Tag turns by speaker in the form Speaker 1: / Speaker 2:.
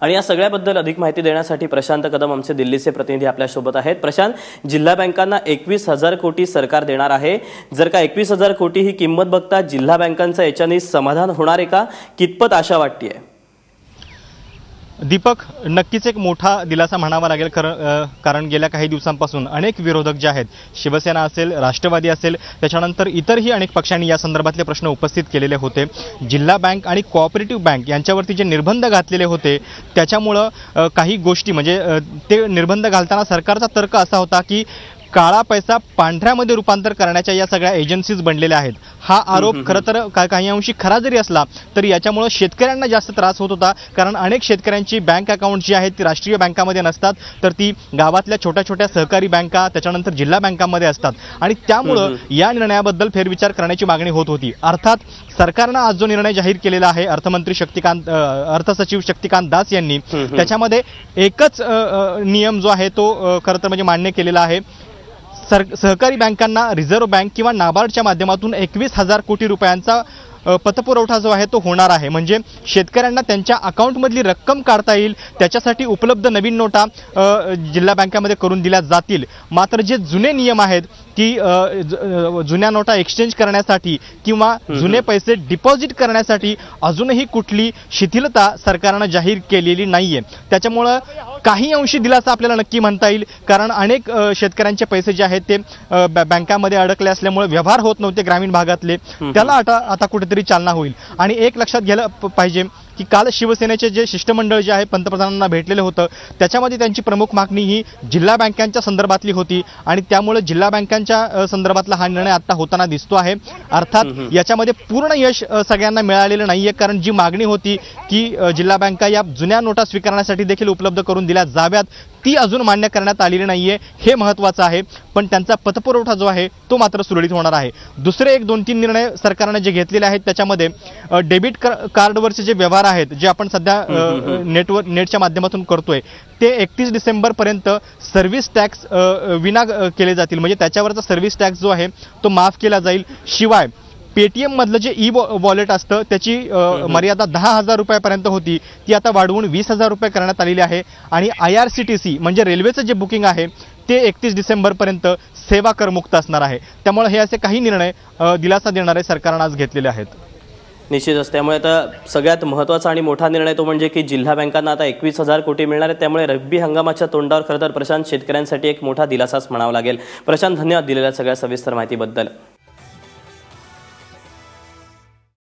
Speaker 1: आणि या सगळ्याबद्दल अधिक माहिती देण्यासाठी प्रशांत कदम आमचे दिल्लीचे प्रतिनिधी आपल्या सोबत आहेत। प्रशांत, जिल्हा बँकांना 21,000 कोटी सरकार देणार आहे। जर का 21,000 कोटी ही किंमत बघता जिल्हा बँकांचं याच्याने समाधान होणार आहे का? कितपत आशा वाटते?
Speaker 2: दीपक, नक्कीच एक मोठा दिलासा म्हणावा लागेल, कारण गेल्या काही दिवसांपासून अनेक विरोधक जे आहेत, शिवसेना असेल, राष्ट्रवादी असेल, त्याच्यानंतर इतरही अनेक पक्षांनी या संदर्भातले प्रश्न उपस्थित केलेले होते। जिल्हा बँक आणि कोऑपरेटिव्ह बँक यांच्यावरती जे निर्बंध घातलेले होते त्याच्यामुळं काही गोष्टी म्हणजे ते निर्बंध घालताना सरकारचा तर्क असा होता की काळा पैसा पांढऱ्यामध्ये रूपांतर करण्याच्या या सगळ्या एजन्सीज बनलेल्या आहेत। हा आरोप खरं तर काही अंशी खरा जरी असला तरी याच्यामुळे शेतकऱ्यांना जास्त त्रास होत होता, कारण अनेक शेतकऱ्यांची बँक अकाउंट जी आहेत ती राष्ट्रीय बँकांमध्ये नसतात, तर ती गावातल्या छोट्या छोट्या सहकारी बँका त्याच्यानंतर जिल्हा बँकांमध्ये असतात आणि त्यामुळे या निर्णयाबद्दल फेरविचार करण्याची मागणी होत होती। अर्थात सरकारने आज जो निर्णय जाहीर केलेला आहे अर्थ सचिव शक्तिकांत दास यांनी, त्याच्यामध्ये एकच नियम जो आहे तो खरं तर म्हणजे मान्य केलेला आहे। सहकारी बँकांना रिझर्व्ह बँक किंवा नाबार्डच्या माध्यमातून 21,000 कोटी रुपयांचा पतपुरवठा जो आहे तो होणार आहे। म्हणजे शेतकऱ्यांना त्यांच्या अकाउंटमधली रक्कम काढता येईल, त्याच्यासाठी उपलब्ध नवीन नोटा जिल्हा बँकांमध्ये करून दिल्या जातील। मात्र जे जुने नियम आहेत की जुन्या नोटा एक्सचेंज करण्यासाठी किंवा जुने पैसे डिपॉझिट करण्यासाठी अजूनही कुठली शिथिलता सरकारने जाहीर केलेली नाहीये। त्याच्यामुळे काही अंशी दिलासा आपल्याला नक्की म्हणता येईल, कारण अनेक शेतकऱ्यांचे पैसे जे आहेत ते बँकांमध्ये अडकले असल्यामुळे व्यवहार होत नव्हते ग्रामीण भागातले, त्याला आता कुठेतरी चालना होईल। आणि एक लक्षात घ्यायला पाहिजे की काल शिवसेनेचे जे शिष्टमंडळ जे आहे पंतप्रधानांना भेटलेले होतं, त्याच्यामध्ये त्यांची प्रमुख मागणी ही जिल्हा बँकांच्या संदर्भातली होती आणि त्यामुळे जिल्हा बँकांच्या संदर्भातला हा निर्णय आता होताना दिसतो आहे। अर्थात याच्यामध्ये पूर्ण यश सगळ्यांना मिळालेलं नाहीये, कारण जी मागणी होती की जिल्हा बँका या जुन्या नोटा स्वीकारण्यासाठी देखील उपलब्ध करून दिल्या जाव्यात, ती अजून मान्य करण्यात आलेली नाहीये, हे महत्त्वाचं आहे। पण त्यांचा पतपुरवठा जो आहे तो मात्र सुरळीत होणार आहे। दुसरे एक 2-3 निर्णय सरकारने जे घेतलेले आहेत त्याच्यामध्ये डेबिट कार्डवरचे जे व्यवहार आहेत जे आपण सध्या नेटच्या माध्यमातून करतोय ते 31 डिसेंबर पर्यंत सर्व्हिस टॅक्स विना केले जातील, म्हणजे त्याच्यावरचा सर्व्हिस टॅक्स जो आहे तो माफ केला जाईल। शिवाय पेटीएम मधलं जे वॉलेट असतं त्याची मर्यादा 10,000 रुपयापर्यंत होती, ती आता वाढवून 20,000 रुपये करण्यात आलेली आहे। आणि IRCTC म्हणजे रेल्वेचं जे बुकिंग आहे ते 31 डिसेंबर पर्यंत सेवा करमुक्त असणार आहे। त्यामुळे हे असे काही निर्णय दिलासा देणारे सरकारने आज घेतलेले आहेत।
Speaker 1: निश्चितच त्यामुळे आता सगळ्यात महत्त्वाचा आणि मोठा निर्णय तो म्हणजे की जिल्हा बँकांना आता 21,000 कोटी मिळणार आहेत। त्यामुळे रब्बी हंगामाच्या तोंडावर खरं तर प्रशांत शेतकऱ्यांसाठी एक मोठा दिलासाच म्हणावा लागेल। प्रशांत, धन्यवाद दिलेल्या सगळ्या सविस्तर माहितीबद्दल।